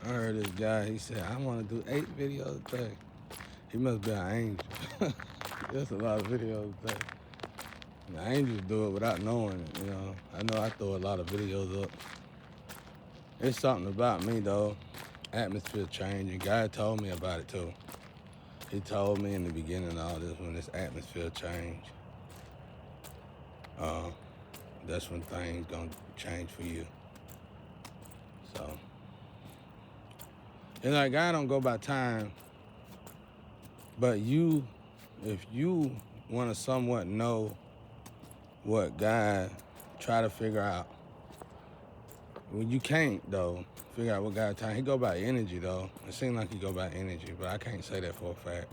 I heard this guy, he said, I want to do 8 videos a day. He must be an angel. That's a lot of videos a day. The angels do it without knowing it, you know. I know I throw a lot of videos up. It's something about me, though. Atmosphere changing. God told me about it, too. He told me in the beginning of all this, when this atmosphere changed, uh, that's when things gonna change for you. So, it's like God don't go by time, but you, if you want to somewhat know what God try to figure out, well, you can't though figure out what God time. He go by energy though. It seems like he go by energy, but I can't say that for a fact.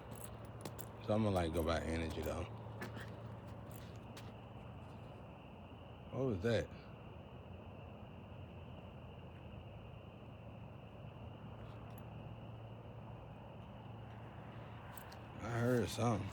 So I'm gonna like go by energy though. What was that? I heard something.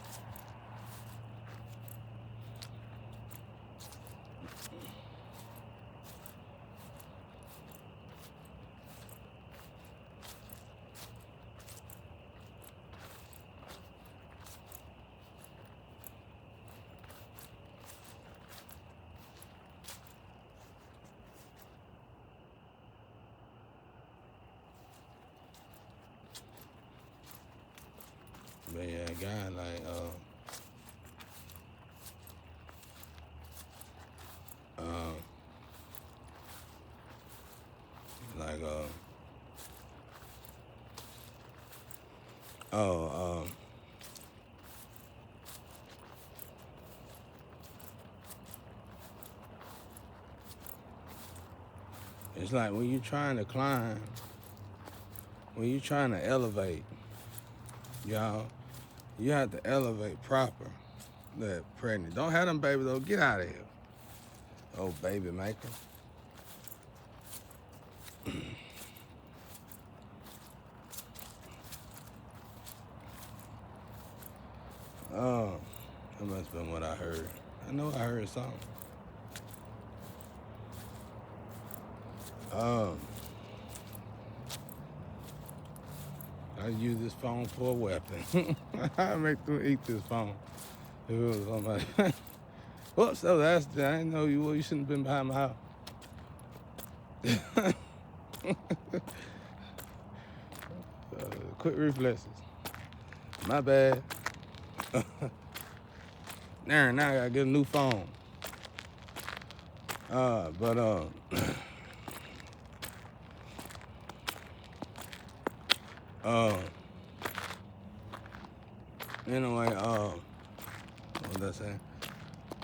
But yeah, God uh, like oh it's like when you're trying to climb, when you're trying to elevate, y'all, you have to elevate proper. That pregnant. Don't have them baby though. Get out of here. Oh baby maker. Oh, that must have been what I heard. I know I heard something. Um, I use this phone for a weapon. I make them eat this phone. If it was somebody. Whoops, that was accident. I didn't know you shouldn't have been behind my house. Quick reflexes. My bad. Now I gotta get a new phone. But uh, anyway, what was I saying?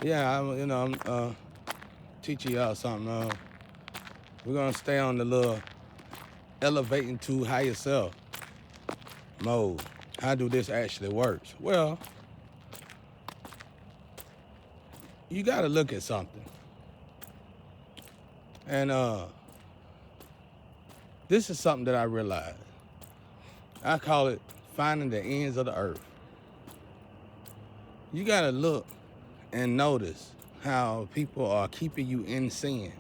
Yeah, I'm teaching y'all something. We're gonna stay on the little elevating to higher self mode. How do this actually work? Well, you gotta look at something. And this is something that I realized. I call it finding the ends of the earth. You gotta look and notice how people are keeping you in sin.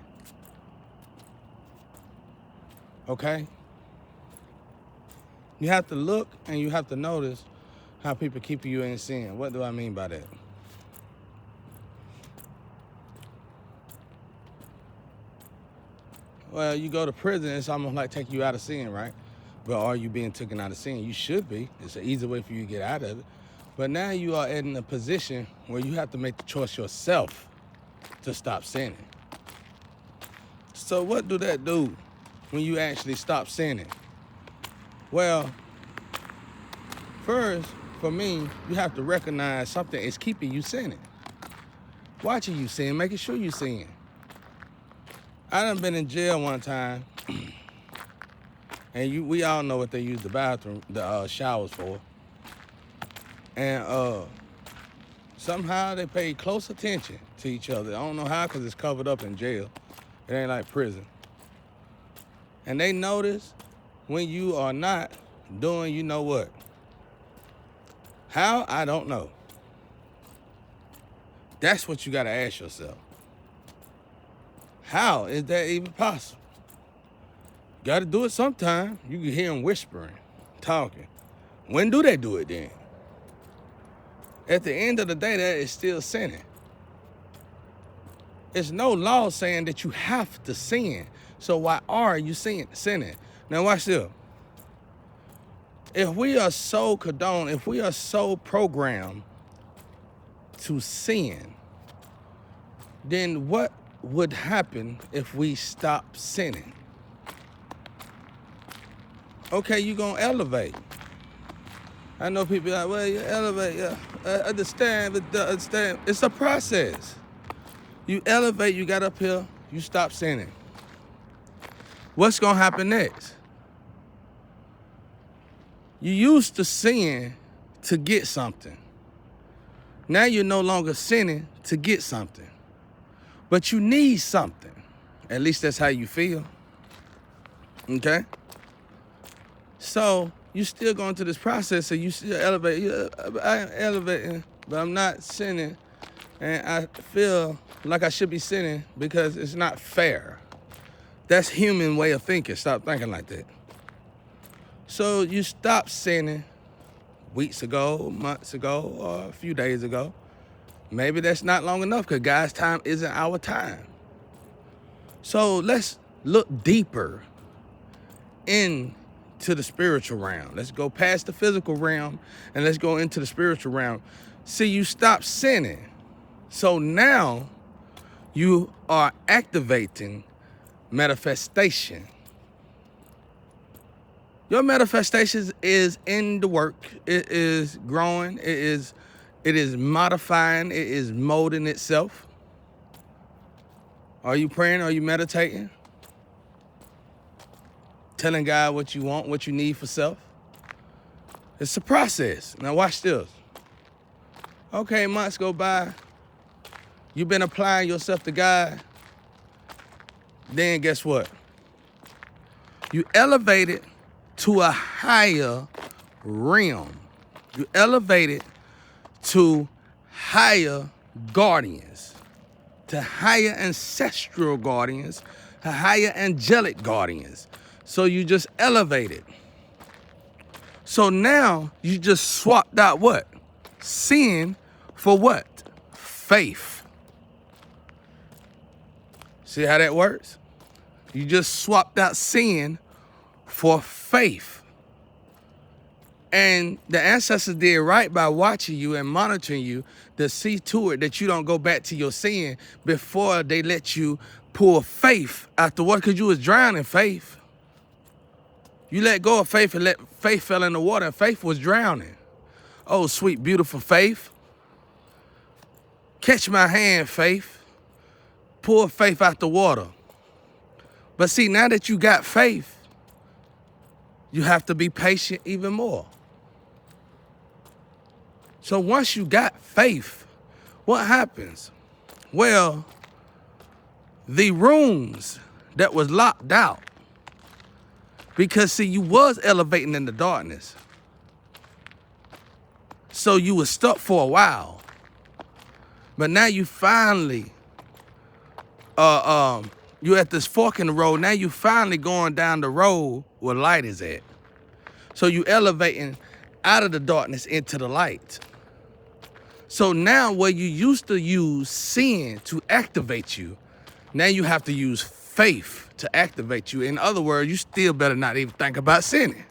Okay? You have to look and you have to notice how people keep you in sin. What do I mean by that? Well, you go to prison, it's almost like taking you out of sin, right? But are you being taken out of sin? You should be. It's an easy way for you to get out of it. But now you are in a position where you have to make the choice yourself to stop sinning. So what do that do when you actually stop sinning? Well, first, for me, you have to recognize something is keeping you sinning. Watching you sin, making sure you sin. I done been in jail one time, and we all know what they use the showers for. And somehow they pay close attention to each other. I don't know how, because it's covered up in jail. It ain't like prison. And they notice when you are not doing you know what. How? I don't know. That's what you gotta ask yourself. How is that even possible? Got to do it sometime. You can hear them whispering, talking. When do they do it then? At the end of the day, that is still sinning. It's no law saying that you have to sin. So why are you sinning? Now watch this. If we are so condoned, if we are so programmed to sin, then what would happen if we stop sinning? Okay, you're going to elevate. I know people like, well, you elevate, yeah. I understand, but understand. It's a process. You elevate, you got up here, you stop sinning. What's going to happen next? You used to sin to get something. Now you're no longer sinning to get something. But you need something. At least that's how you feel. Okay? So you still going through this process, so you still elevate. I am elevating, but I'm not sinning. And I feel like I should be sinning because it's not fair. That's human way of thinking. Stop thinking like that. So you stop sinning weeks ago, months ago, or a few days ago. Maybe that's not long enough because God's time isn't our time. So let's look deeper into the spiritual realm. Let's go past the physical realm and let's go into the spiritual realm. See, you stop sinning. So now you are activating manifestation. Your manifestation is in the work. It is growing. It is modifying. It is molding itself. Are you praying? Are you meditating? Telling God what you want, what you need for self? It's a process. Now watch this. Okay, months go by. You've been applying yourself to God. Then guess what? You elevated to a higher realm. You elevated to higher guardians, to higher ancestral guardians, to higher angelic guardians. So you just elevated. So now you just swapped out what? Sin for what? Faith. See how that works? You just swapped out sin for faith. And the ancestors did right by watching you and monitoring you to see to it that you don't go back to your sin before they let you pull faith out the water, because you was drowning faith. You let go of faith and let faith fell in the water, and faith was drowning. Oh, sweet, beautiful faith. Catch my hand, faith. Pull faith out the water. But see, now that you got faith, you have to be patient even more. So once you got faith, what happens? Well, the rooms that was locked out, because see, you was elevating in the darkness. So you was stuck for a while. But now you finally, you at this fork in the road. Now you finally going down the road where light is at. So you elevating out of the darkness into the light. So now where you used to use sin to activate you, now you have to use faith to activate you. In other words, you still better not even think about sinning.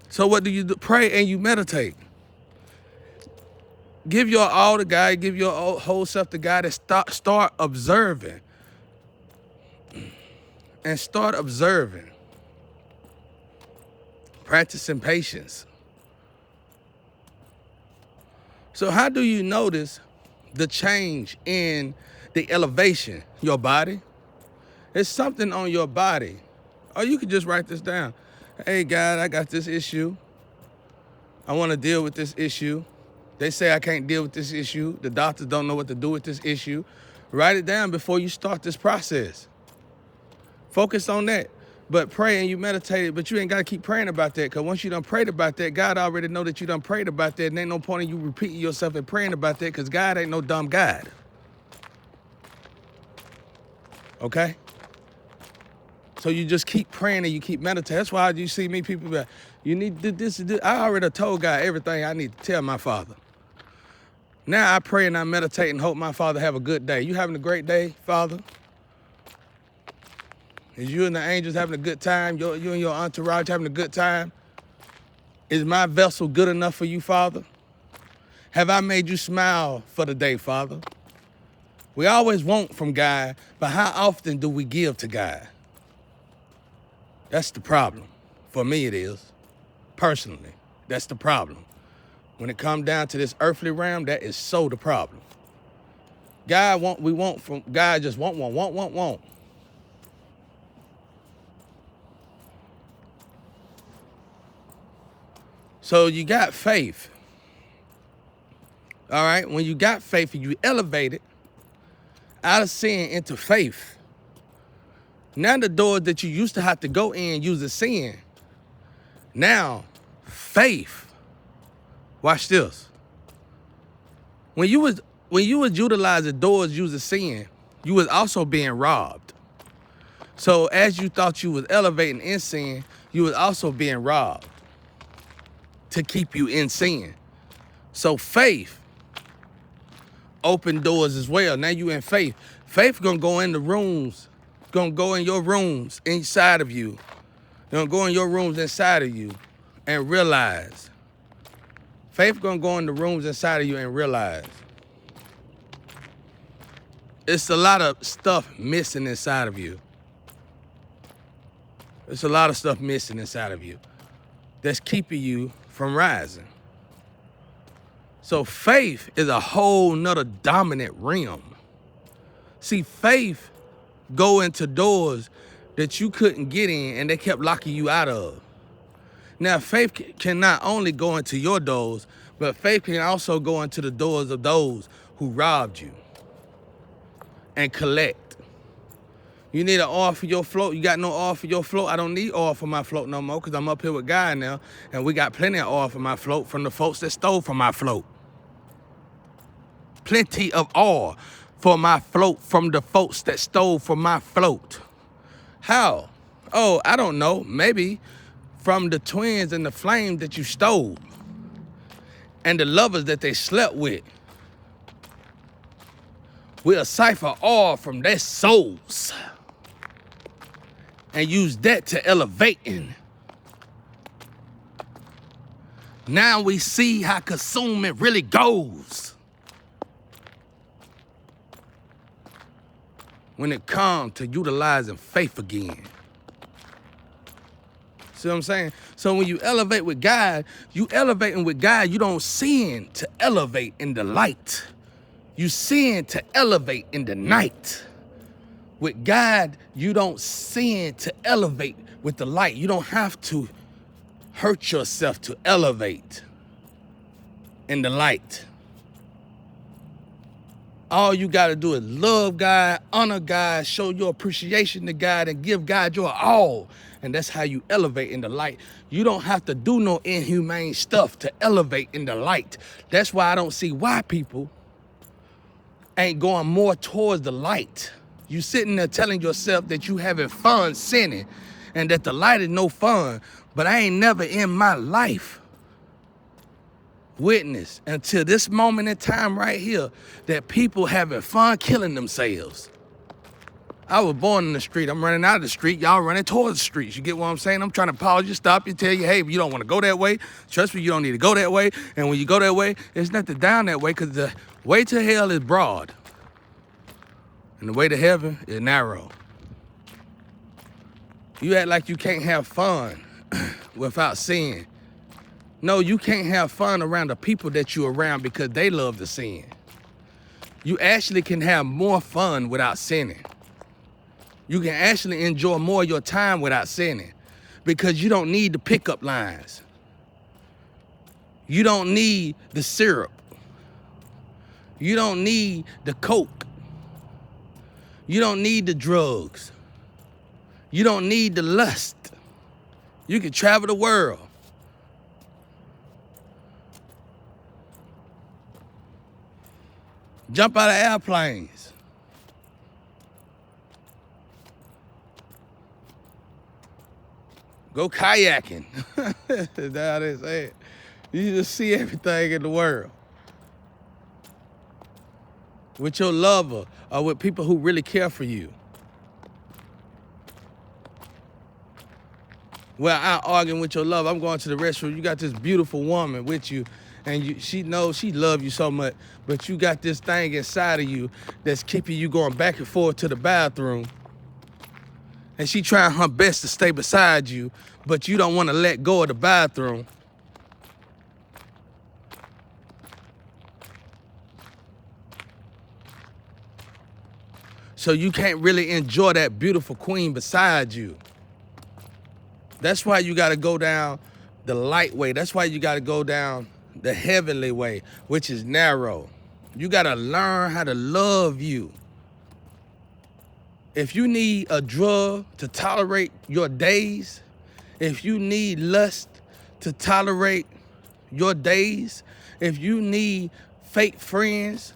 So what do you do? Pray and you meditate. Give your all to God. Give your whole self to God, and start observing. And start observing. Practicing patience. So how do you notice the change in the elevation? Your body? It's something on your body. Or you could just write this down. Hey, God, I got this issue. I want to deal with this issue. They say I can't deal with this issue. The doctors don't know what to do with this issue. Write it down before you start this process. Focus on that. But pray and you meditate, but you ain't got to keep praying about that, because once you done prayed about that, God already know that you done prayed about that, and ain't no point in you repeating yourself and praying about that, because God ain't no dumb God. Okay? So you just keep praying and you keep meditating. That's why you see me, people be like, you need to do this and this. I already told God everything I need to tell my Father. Now I pray and I meditate and hope my Father have a good day. You having a great day, Father? Is you and the angels having a good time? You and your entourage having a good time? Is my vessel good enough for you, Father? Have I made you smile for the day, Father? We always want from God, but how often do we give to God? That's the problem. For me, it is. Personally, that's the problem. When it comes down to this earthly realm, that is so the problem. God just want. So you got faith. All right, when you got faith and you elevate it out of sin into faith, now the doors that you used to have to go in using sin, now faith. Watch this. When you was utilizing doors using sin, you was also being robbed. So as you thought you was elevating in sin, you was also being robbed to keep you in sin. So faith open doors as well. Now you in faith. Faith gonna go in the rooms, gonna go in your rooms inside of you. Gonna go in your rooms inside of you and realize. Faith gonna go in the rooms inside of you and realize. It's a lot of stuff missing inside of you. There's a lot of stuff missing inside of you that's keeping you from rising. So faith is a whole nother dominant realm. See, faith go into doors that you couldn't get in and they kept locking you out of. Now, faith can not only go into your doors, but faith can also go into the doors of those who robbed you and collect. You need an oil for your float. You got no oil for your float. I don't need oil for my float no more because I'm up here with God now, and we got plenty of oil for my float from the folks that stole from my float. Plenty of oil for my float from the folks that stole from my float. How? Oh, I don't know. Maybe from the twins and the flame that you stole and the lovers that they slept with. We'll cipher oil from their souls and use that to elevating. Now we see how consuming really goes when it comes to utilizing faith again. See what I'm saying? So when you elevate with God, you elevating with God, you don't sin to elevate in the light. You sin to elevate in the night. With God, you don't sin to elevate with the light. You don't have to hurt yourself to elevate in the light. All you got to do is love God, honor God, show your appreciation to God, and give God your all. And that's how you elevate in the light. You don't have to do no inhumane stuff to elevate in the light. That's why I don't see why people ain't going more towards the light. You sitting there telling yourself that you having fun sinning and that the light is no fun, but I ain't never in my life witnessed until this moment in time right here that people having fun killing themselves. I was born in the street. I'm running out of the street. Y'all running towards the streets. You get what I'm saying? I'm trying to pause you, stop you, tell you, hey, if you don't want to go that way, trust me, you don't need to go that way. And when you go that way, there's nothing down that way because the way to hell is broad. And the way to heaven is narrow. You act like you can't have fun without sin. No, you can't have fun around the people that you're around because they love to sin. You actually can have more fun without sinning. You can actually enjoy more of your time without sinning because you don't need the pickup lines. You don't need the syrup. You don't need the coke. You don't need the drugs. You don't need the lust. You can travel the world. Jump out of airplanes. Go kayaking. That's how they say it. You just see everything in the world. With your lover or with people who really care for you. Well, I'm arguing with your love. I'm going to the restroom. You got this beautiful woman with you, and she knows she loves you so much, but you got this thing inside of you that's keeping you going back and forth to the bathroom. And she trying her best to stay beside you, but you don't want to let go of the bathroom. So you can't really enjoy that beautiful queen beside you. That's why you got to go down the light way. That's why you got to go down the heavenly way, which is narrow. You got to learn how to love you. If you need a drug to tolerate your days, if you need lust to tolerate your days, if you need fake friends,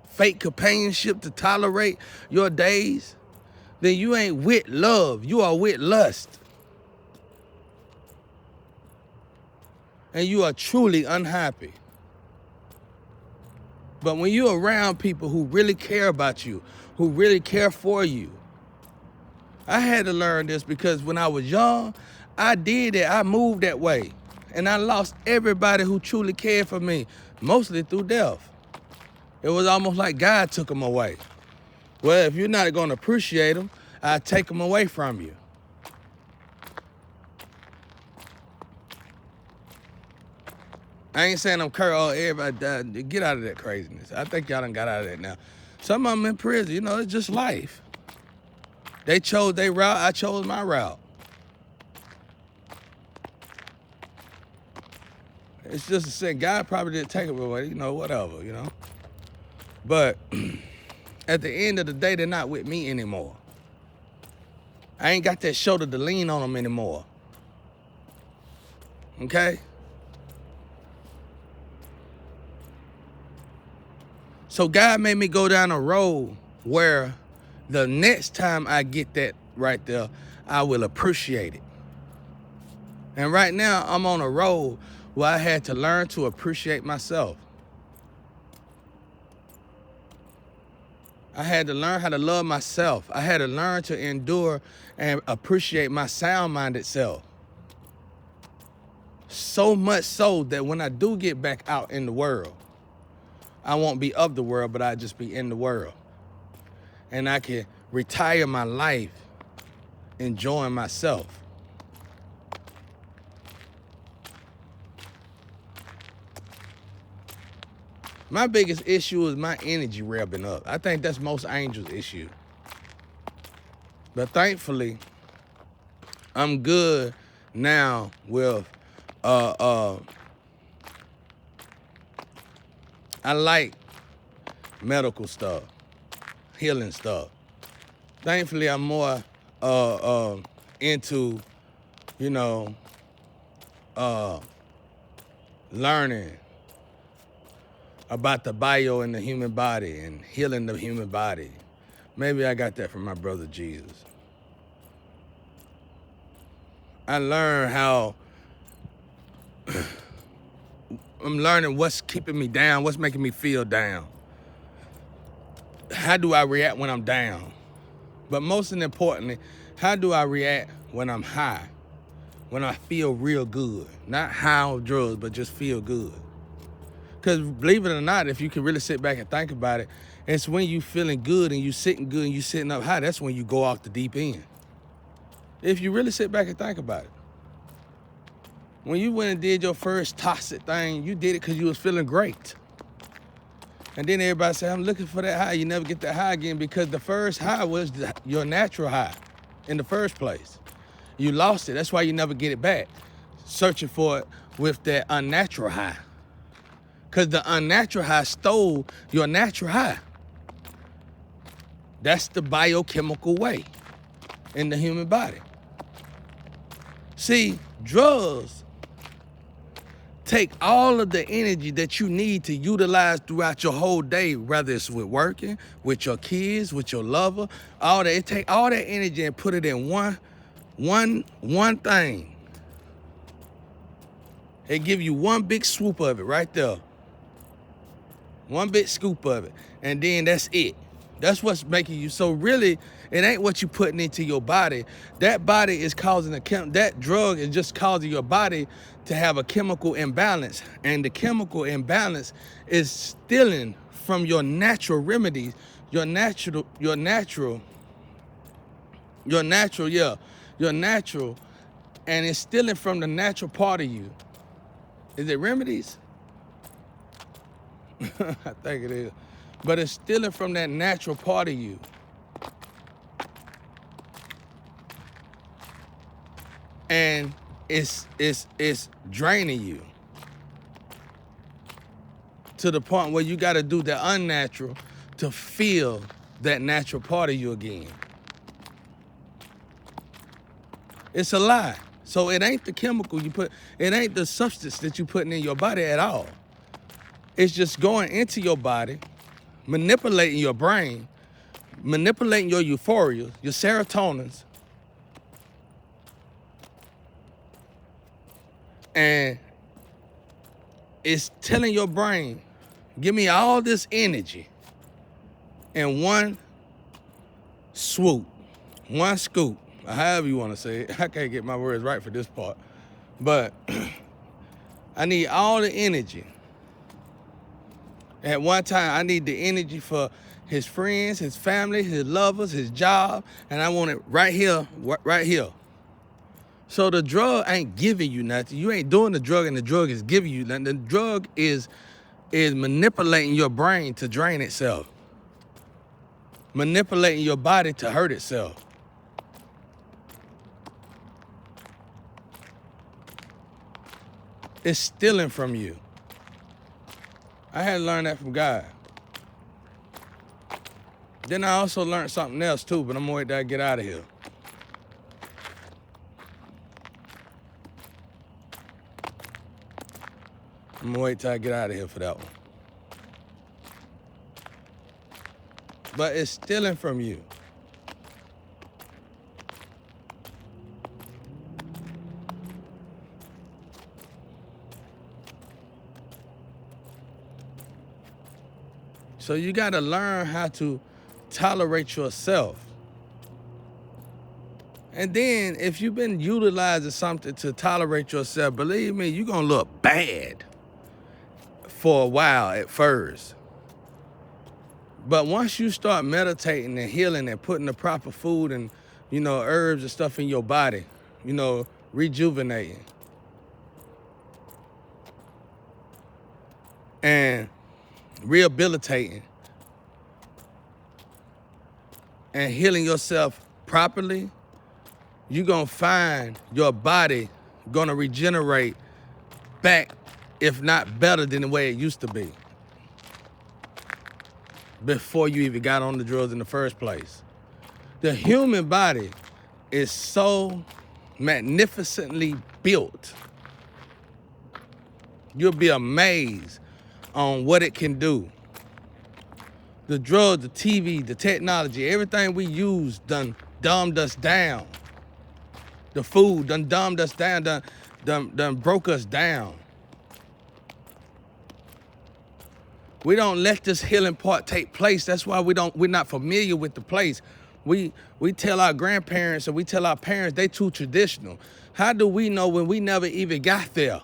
fake companionship to tolerate your days, then you ain't with love. You are with lust. And you are truly unhappy. But when you're around people who really care about you, who really care for you, I had to learn this because when I was young, I did it. I moved that way. And I lost everybody who truly cared for me, mostly through death. It was almost like God took them away. Well, if you're not going to appreciate them, I take them away from you. I ain't saying I'm cursing, oh, everybody died. Get out of that craziness. I think y'all done got out of that now. Some of them in prison, you know, it's just life. They chose their route, I chose my route. It's just a sin. God probably didn't take them away, you know, whatever, you know. But at the end of the day, they're not with me anymore. I ain't got that shoulder to lean on them anymore. Okay? So God made me go down a road where the next time I get that right there, I will appreciate it. And right now, I'm on a road where I had to learn to appreciate myself. I had to learn how to love myself. I had to learn to endure and appreciate my sound-minded self. So much so that when I do get back out in the world, I won't be of the world, but I'll just be in the world. And I can retire my life enjoying myself. My biggest issue is my energy revving up. I think that's most angels' issue. But thankfully, I'm good now with I like medical stuff, healing stuff. Thankfully, I'm more into, you know, learning about the bio in the human body and healing the human body. Maybe I got that from my brother Jesus. I learned how I'm learning what's keeping me down, what's making me feel down. How do I react when I'm down? But most importantly, how do I react when I'm high? When I feel real good. Not high on drugs, but just feel good. Because believe it or not, if you can really sit back and think about it, it's when you feeling good and you sitting good and you sitting up high, that's when you go off the deep end. If you really sit back and think about it. When you went and did your first toxic thing, you did it because you was feeling great. And then everybody said, I'm looking for that high. You never get that high again because the first high was your natural high in the first place. You lost it. That's why you never get it back. Searching for it with that unnatural high. Because the unnatural high stole your natural high. That's the biochemical way in the human body. See, drugs take all of the energy that you need to utilize throughout your whole day, whether it's with working, with your kids, with your lover, all that. It take all that energy and put it in one One thing. They give you one big swoop of it right there. One big scoop of it. And then that's it. That's what's making you. So really, it ain't what you putting into your body. That body is causing that drug is just causing your body to have a chemical imbalance. And the chemical imbalance is stealing from your natural remedies, your natural, and it's stealing from the natural part of you. Is it remedies? I think it is. But it's stealing from that natural part of you. And it's draining you to the point where you got to do the unnatural to feel that natural part of you again. It's a lie. So it ain't the chemical you put, it ain't the substance that you putting in your body at all. It's just going into your body, manipulating your brain, manipulating your euphoria, your serotonins, and it's telling your brain, give me all this energy in one swoop, one scoop, or however you want to say it. I can't get my words right for this part, but I need all the energy. At one time, I need the energy for his friends, his family, his lovers, his job, and I want it right here, right here. So the drug ain't giving you nothing. You ain't doing the drug, and the drug is giving you nothing. The drug is manipulating your brain to drain itself, manipulating your body to hurt itself. It's stealing from you. I had to learn that from God. Then I also learned something else too, but I'm gonna wait till I get out of here. I'm gonna wait till I get out of here for that one. But it's stealing from you. So you gotta learn how to tolerate yourself. And then if you've been utilizing something to tolerate yourself, believe me, you're gonna look bad for a while at first. But once you start meditating and healing and putting the proper food and, herbs and stuff in your body, rejuvenating and rehabilitating and healing yourself properly, you're gonna find your body gonna regenerate back, if not better than the way it used to be before you even got on the drugs in the first place. The human body is so magnificently built. You'll be amazed on what it can do. The drugs, the TV, the technology, everything we use done dumbed us down. The food done dumbed us down, done broke us down. We don't let this healing part take place. That's why we're not familiar with the place. We tell our grandparents and we tell our parents they too traditional. How do we know when we never even got there?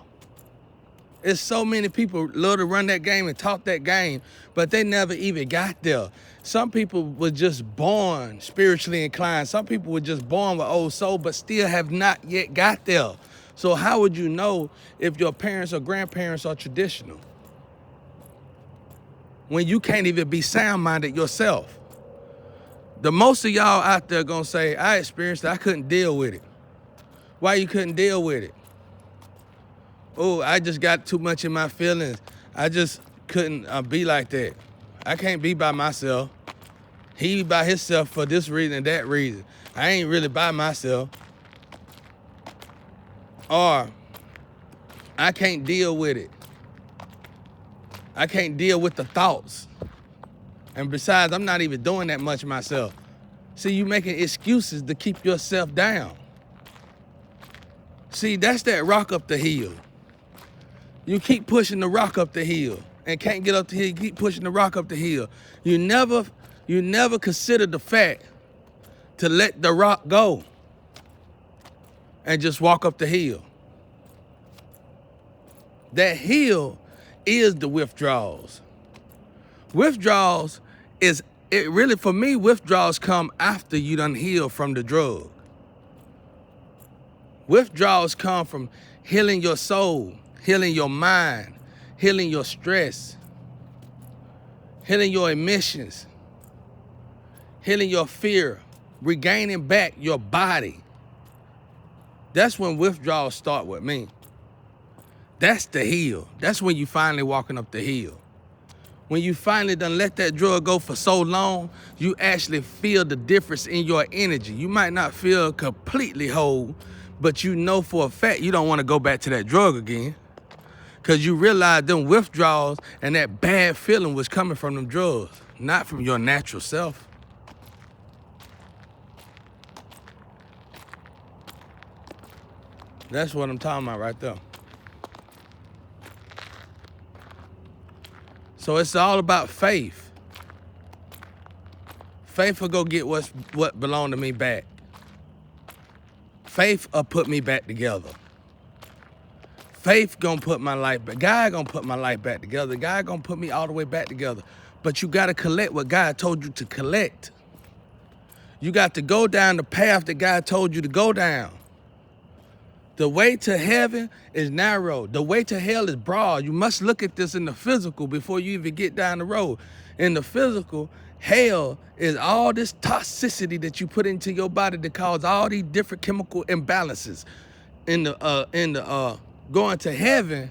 It's so many people love to run that game and talk that game, but they never even got there. Some people were just born spiritually inclined. Some people were just born with old soul, but still have not yet got there. So how would you know if your parents or grandparents are traditional when you can't even be sound-minded yourself? The most of y'all out there gonna say, I experienced it, I couldn't deal with it. Why you couldn't deal with it? Oh, I just got too much in my feelings. I just couldn't be like that. I can't be by myself. He by himself for this reason and that reason. I ain't really by myself. Or I can't deal with it. I can't deal with the thoughts. And besides, I'm not even doing that much myself. See, you making excuses to keep yourself down. See, that's that rock up the hill. You keep pushing the rock up the hill and can't get up the hill. You keep pushing the rock up the hill. You never consider the fact to let the rock go and just walk up the hill. That hill is the withdrawals. Withdrawals is, it really, for me, withdrawals come after you done healed from the drug. Withdrawals come from healing your soul, healing your mind, healing your stress, healing your emissions, healing your fear, regaining back your body. That's when withdrawals start with me. That's the hill. That's when you finally walking up the hill. When you finally done let that drug go for so long, you actually feel the difference in your energy. You might not feel completely whole, but you know for a fact you don't want to go back to that drug again, because you realize them withdrawals and that bad feeling was coming from them drugs, not from your natural self. That's what I'm talking about right there. So it's all about faith. Faith will go get what belonged to me back. Faith will put me back together. Faith gonna put my life back. God gonna put my life back together. God gonna put me all the way back together. But you gotta collect what God told you to collect. You got to go down the path that God told you to go down. The way to heaven is narrow. The way to hell is broad. You must look at this in the physical before you even get down the road. In the physical, hell is all this toxicity that you put into your body that cause all these different chemical imbalances. In the going to heaven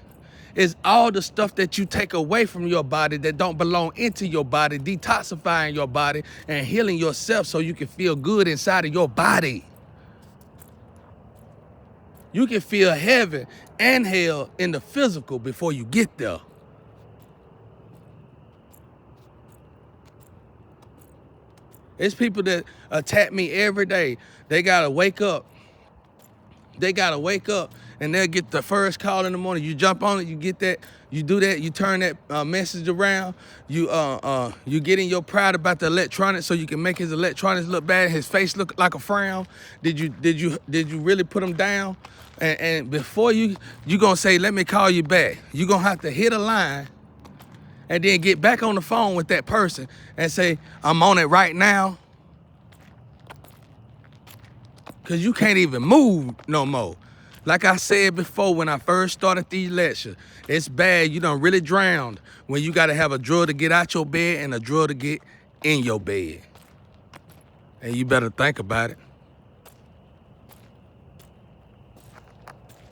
is all the stuff that you take away from your body that don't belong into your body, detoxifying your body and healing yourself so you can feel good inside of your body. You can feel heaven and hell in the physical before you get there. It's people that attack me every day. They gotta wake up. They gotta wake up and they'll get the first call in the morning. You jump on it, you get that, you do that, you turn that message around. You get in your pride about the electronics so you can make his electronics look bad, his face look like a frown. Did you really put him down? And before you gonna say, let me call you back, you gonna have to hit a line and then get back on the phone with that person and say, I'm on it right now. Cause you can't even move no more. Like I said before when I first started these lectures, it's bad, you done really drowned when you gotta have a drug to get out your bed and a drug to get in your bed. And you better think about it.